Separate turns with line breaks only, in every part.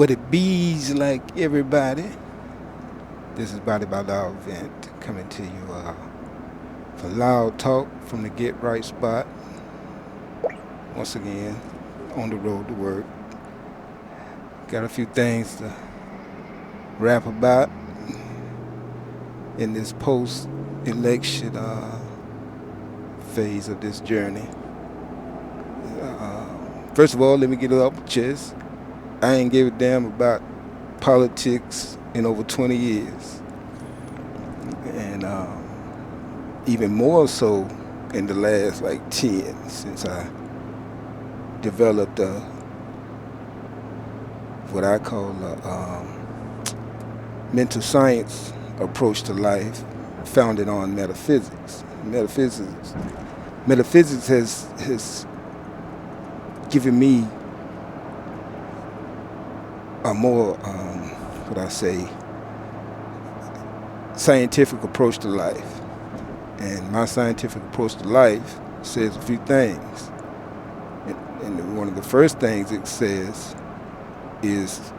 What it bees like, everybody. This is Body by Loud event coming to you for Loud Talk from the Get Right spot. Once again, on the road to work. Got a few things to rap about in this post-election phase of this journey. First of all, let me get it off the chest. I ain't give a damn about politics in over 20 years. And even more so in the last like 10 since I developed what I call a mental science approach to life founded on metaphysics. Metaphysics has given me a more, scientific approach to life. And my scientific approach to life says a few things. And one of the first things it says is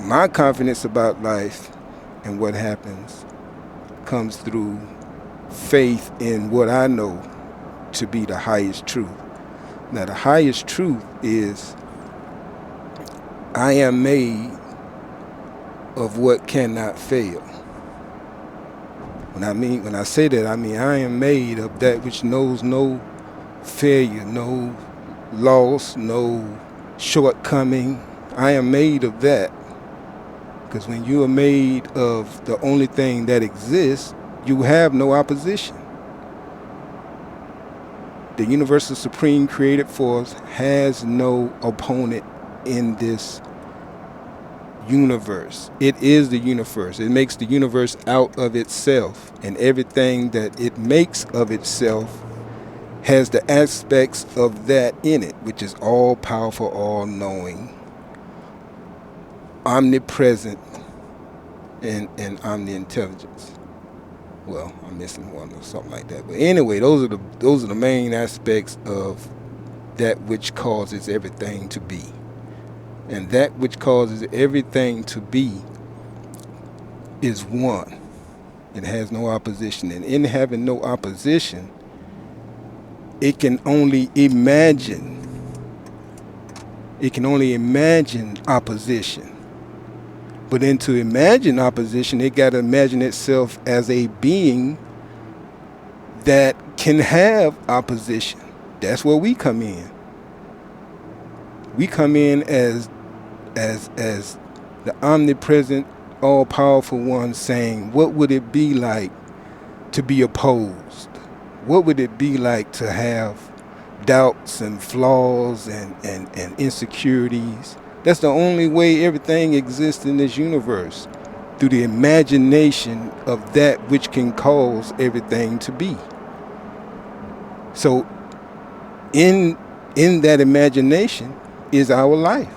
my confidence about life and what happens comes through faith in what I know to be the highest truth. Now, the highest truth is I am made of what cannot fail. When I say that, I mean I am made of that which knows no failure, no loss, no shortcoming. I am made of that. Because when you are made of the only thing that exists, you have no opposition. The universal supreme created force has no opponent in this universe. It is the universe. It makes the universe out of itself, and everything that it makes of itself has the aspects of that in it, which is all powerful, all knowing, omnipresent, and omni-intelligence. Well, I'm missing one or something like that. But anyway, those are the main aspects of that which causes everything to be. And that which causes everything to be is one. It has no opposition. And in having no opposition, it can only imagine. It can only imagine opposition. But then to imagine opposition, it got to imagine itself as a being that can have opposition. That's where we come in. We come in as the omnipresent, all-powerful one saying, what would it be like to be opposed? What would it be like to have doubts and flaws and insecurities? That's the only way everything exists in this universe, through the imagination of that which can cause everything to be. So in that imagination is our life.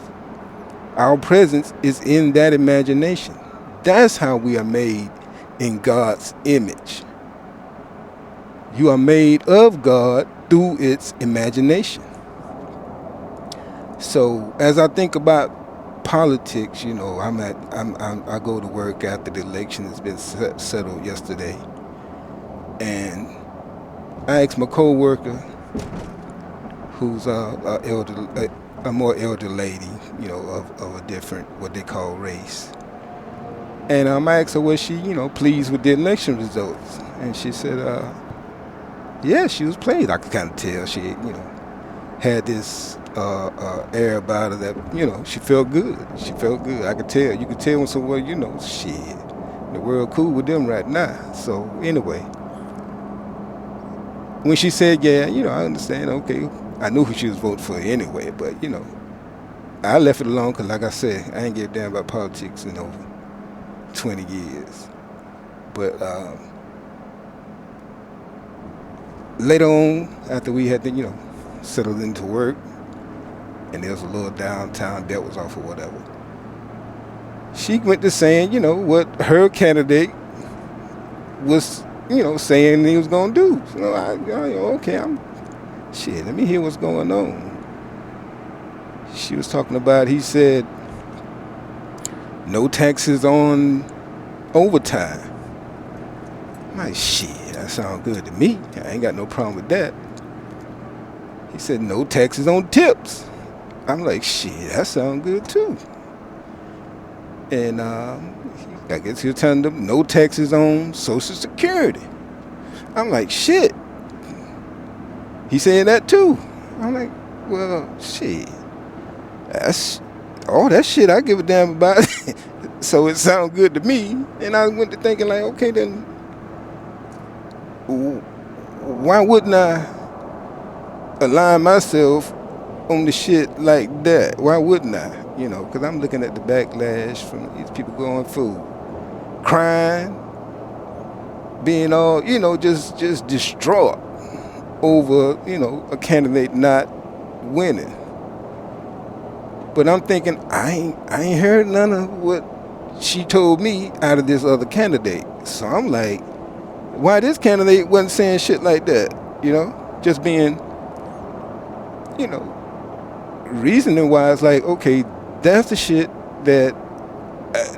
Our presence is in that imagination. That's how we are made in God's image. You are made of God through its imagination. So as I think about politics, you know, I go to work after the election has been settled yesterday, and I asked my co-worker, who's a more elder lady, you know, of a different, what they call race. And I asked her, was she, you know, pleased with the election results? And she said, yeah, she was pleased. I could kind of tell she, you know, had this air about her that, you know, she felt good. She felt good. I could tell. You could tell when someone, you know, shit, the world cool with them right now. So anyway, when she said, yeah, you know, I understand, okay, I knew who she was voting for anyway, but, you know, I left it alone because, like I said, I ain't give a damn about politics in over 20 years. But later on, after we had to, you know, settled into work, and there was a little downtown bet was off or whatever, she went to saying, you know, what her candidate was, you know, saying he was going to do. So let me hear what's going on. She was talking about, he said, no taxes on overtime. I'm like, shit, that sounds good to me. I ain't got no problem with that. He said, no taxes on tips. I'm like, shit, that sounds good too. And I guess he was telling them no taxes on Social Security. I'm like, shit. He said that too. I'm like, well, shit. That's all that shit I give a damn about. So it sounds good to me. And I went to thinking like, okay, then why wouldn't I align myself on the shit like that? Why wouldn't I? You know, because I'm looking at the backlash from these people going food, crying, being all, you know, just distraught over, you know, a candidate not winning. But I'm thinking, I ain't heard none of what she told me out of this other candidate. So I'm like, why this candidate wasn't saying shit like that? You know, just being, you know, reasoning wise, like, okay, that's the shit that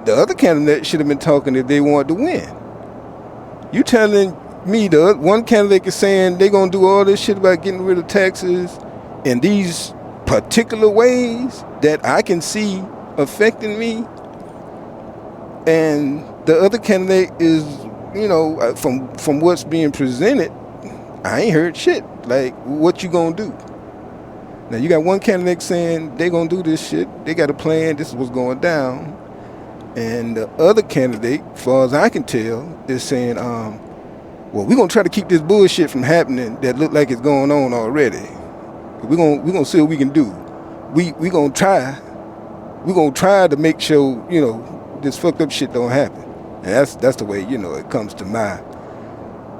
the other candidate should have been talking if they wanted to win. You telling me the one candidate is saying they're gonna do all this shit about getting rid of taxes in these particular ways that I can see affecting me, and the other candidate is, you know, from what's being presented, I ain't heard shit. Like, what you gonna do? Now you got one candidate saying they gonna do this shit, they got a plan, this is what's going down, and the other candidate, as far as I can tell, is saying, well, we're gonna try to keep this bullshit from happening that look like it's going on already. We're gonna see what we can do. We gonna try. We're gonna try to make sure, you know, this fucked up shit don't happen. And that's the way, you know, it comes to my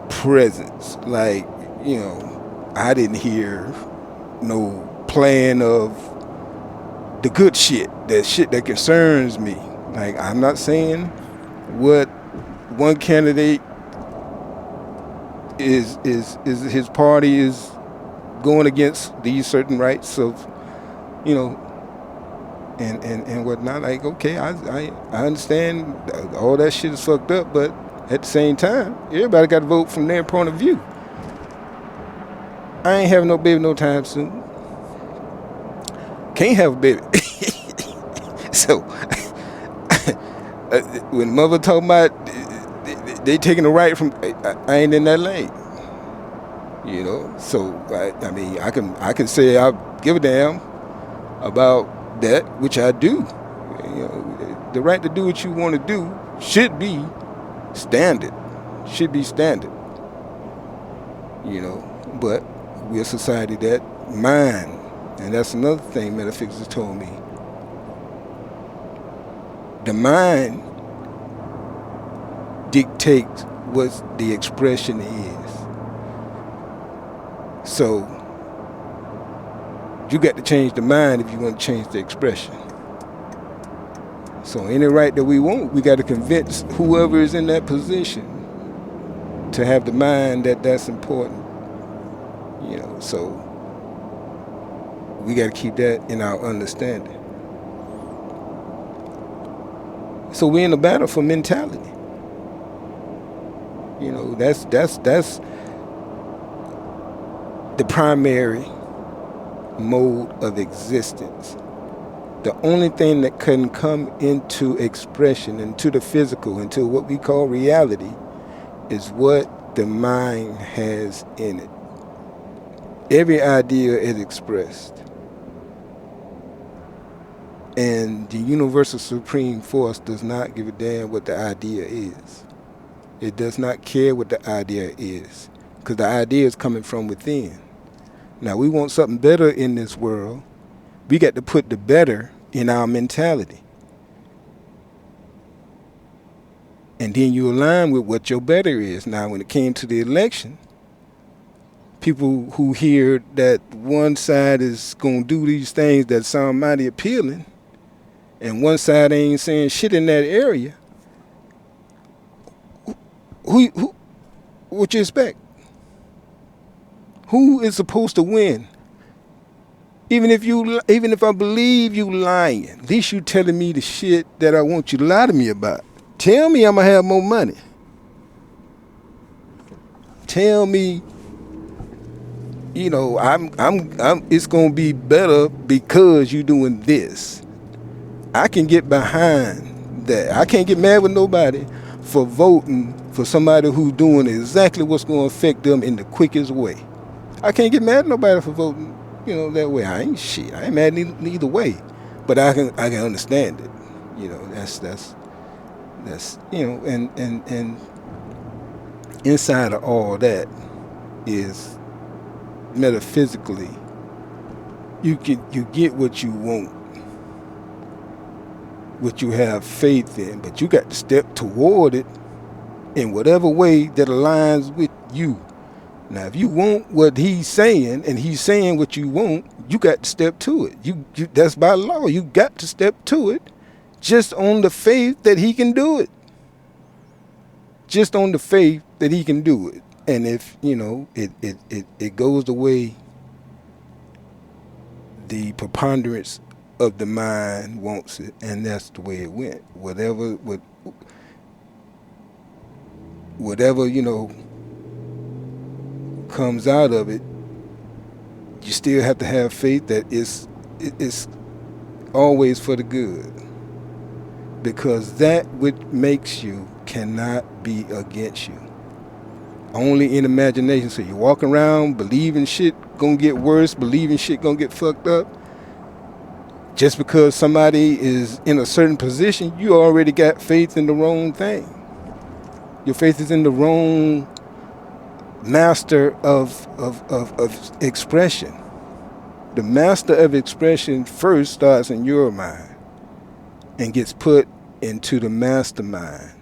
presence. Like, you know, I didn't hear no plan of the good shit, that shit that concerns me. Like, I'm not saying what one candidate is his party is going against these certain rights of, you know, and whatnot. Like, okay, I understand all that shit is fucked up, but at the same time, everybody got to vote from their point of view. I ain't having no baby no time soon. Can't have a baby. So when mother talking about they taking the right from, I ain't in that lane. You know, so I mean, I can say I give a damn about that, which I do. You know, the right to do what you want to do should be standard. Should be standard. You know, but we're a society that mind, and that's another thing metaphysics has told me. The mind dictates what the expression is. So you got to change the mind if you want to change the expression. So any right that we want, we got to convince whoever is in that position to have the mind that that's important. You know, so we got to keep that in our understanding. So we're in a battle for mentality. You know, that's the primary mode of existence. The only thing that can come into expression, into the physical, into what we call reality, is what the mind has in it. Every idea is expressed. And the universal supreme force does not give a damn what the idea is. It does not care what the idea is, because the idea is coming from within. Now, we want something better in this world. We got to put the better in our mentality. And then you align with what your better is. Now, when it came to the election, people who hear that one side is going to do these things that sound mighty appealing, and one side ain't saying shit in that area, who what you expect? Who is supposed to win Even if I believe you lying, at least you telling me the shit that I want you to lie to me about. Tell me I'm gonna have more money. Tell me, I'm it's gonna be better because you doing this. I can get behind that. I can't get mad with nobody for voting for somebody who's doing exactly what's gonna affect them in the quickest way. I can't get mad at nobody for voting, that way. I ain't shit. I ain't mad neither way. But I can understand it. That's and inside of all that is metaphysically you get what you want, what you have faith in, but you got to step toward it in whatever way that aligns with you. Now, if you want what he's saying and he's saying what you want, you got to step to it. You that's by law. You got to step to it, just on the faith that he can do it. Just on the faith that he can do it. And if it goes the way the preponderance of the mind wants it, and that's the way it went. Whatever comes out of it, you still have to have faith that it's always for the good, because that which makes you cannot be against you. Only in imagination. So you walk around believing shit gonna get worse, believing shit gonna get fucked up. Just because somebody is in a certain position, you already got faith in the wrong thing. Your faith is in the wrong master of expression. The master of expression first starts in your mind and gets put into the mastermind.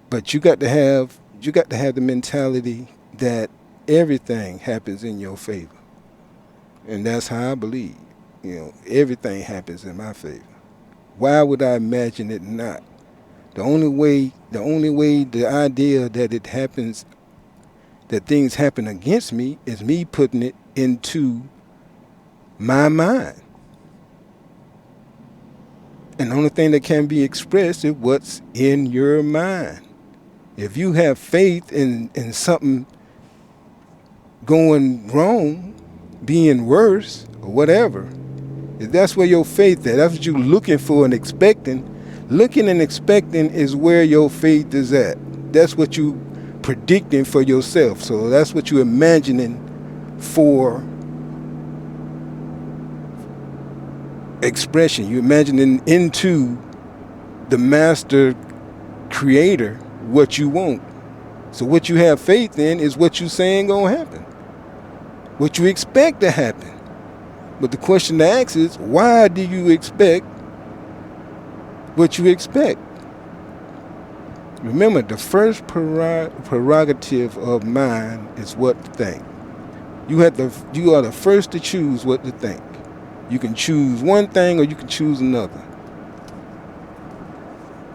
But you got to have the mentality that everything happens in your favor. And that's how I believe. Everything happens in my favor. Why would I imagine it not? The only way the idea that it happens, that things happen against me, is me putting it into my mind. And the only thing that can be expressed is what's in your mind. If you have faith in something going wrong, being worse, or whatever, if that's where your faith is, that's what you're looking for and expecting. Looking and expecting is where your faith is at. That's what you predicting for yourself. So that's what you're imagining for expression. You're imagining into the master creator what you want. So what you have faith in is what you saying gonna happen, what you expect to happen. But the question to ask is, why do you expect what you expect? Remember, the first prerogative of mind is what to think. You are the first to choose what to think. You can choose one thing or you can choose another.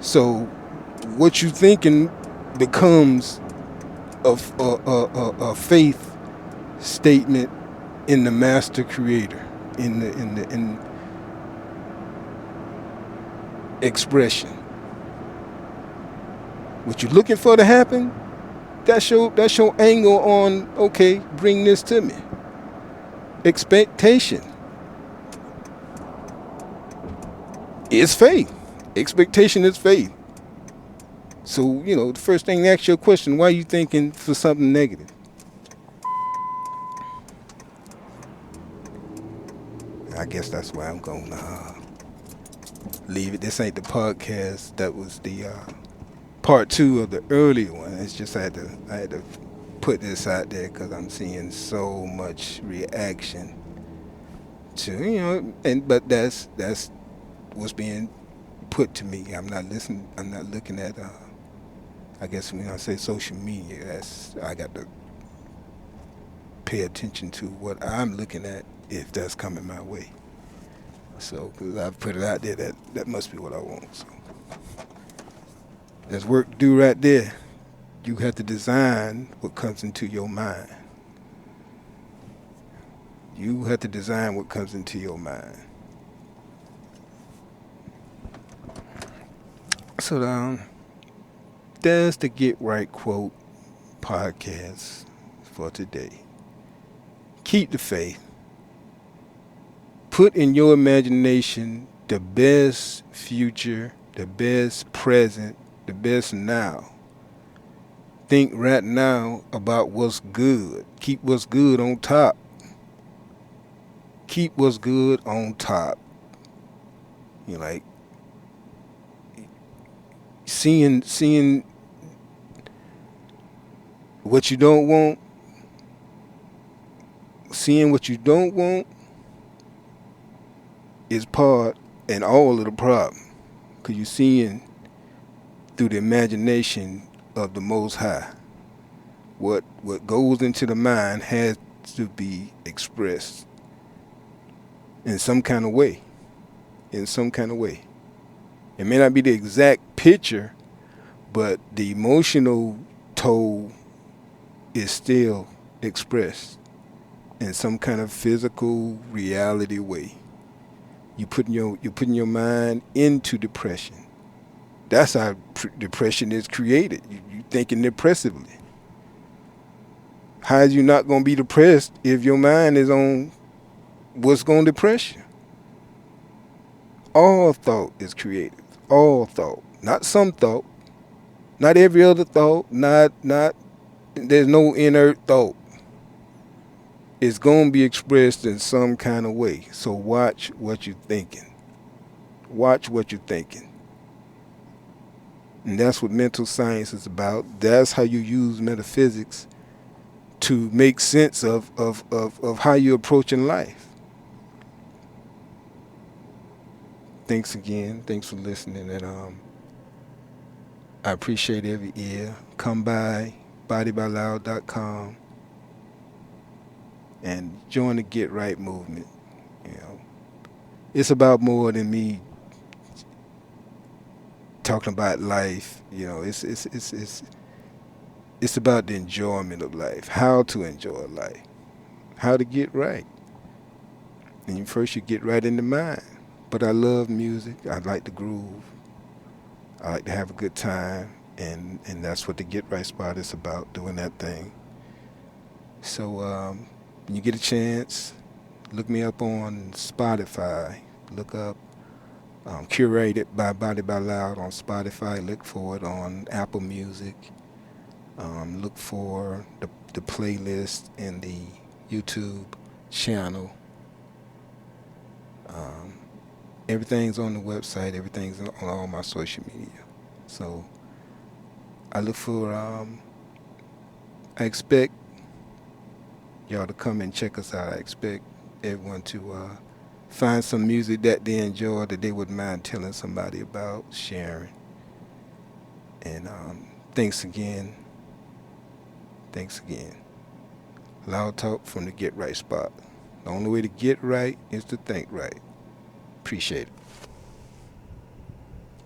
So what you thinking becomes a faith statement in the master creator, in expression. What you're looking for to happen, that's your angle on, okay, bring this to me. Expectation is faith. Expectation is faith. So, the first thing to ask you a question, why are you thinking for something negative? I guess that's why I'm going to leave it. This ain't the podcast. That was the part 2 of the earlier one. It's just I had to put this out there because I'm seeing so much reaction to, but that's what's being put to me. I'm not listening. I'm not looking at. I guess when I say social media, I got to pay attention to what I'm looking at if that's coming my way. So, because I've put it out there, that must be what I want. So, there's work to do right there. You have to design what comes into your mind. You have to design what comes into your mind. So that's the Get Right Quote podcast for today. Keep the faith. Put in your imagination the best future, the best present, the best now. Think right now about what's good. Keep what's good on top. Keep what's good on top. You know, like seeing what you don't want, seeing what you don't want is part and all of the problem. Because you're seeing through the imagination of the Most High. What goes into the mind has to be expressed in some kind of way. In some kind of way. It may not be the exact picture, but the emotional toll is still expressed in some kind of physical reality way. You're putting your mind into depression. That's how depression is created. You thinking depressively. How is you not going to be depressed if your mind is on what's going to depress you? All thought is creative. All thought. Not some thought. Not every other thought. Not there's no inert thought. It's going to be expressed in some kind of way. So watch what you're thinking. Watch what you're thinking. And that's what mental science is about. That's how you use metaphysics to make sense of how you're approaching life. Thanks again. Thanks for listening. And I appreciate every ear. Come by bodybyloud.com and join the Get Right movement. You know, it's about more than me talking about life. You know, it's about the enjoyment of life. How to enjoy life. How to get right. And first you get right in the mind. But I love music. I like to groove. I like to have a good time. And that's what the Get Right spot is about, doing that thing. So when you get a chance, look me up on Spotify. Look up Curated by Body by Loud on Spotify. Look for it on Apple Music. Look for the playlist in the YouTube channel. Everything's on the website. Everything's on all my social media. So I look for, I expect y'all to come and check us out. I expect everyone to find some music that they enjoy, that they wouldn't mind telling somebody about, sharing. And thanks again. Thanks again. Loud Talk from the Get Right spot. The only way to get right is to think right. Appreciate it.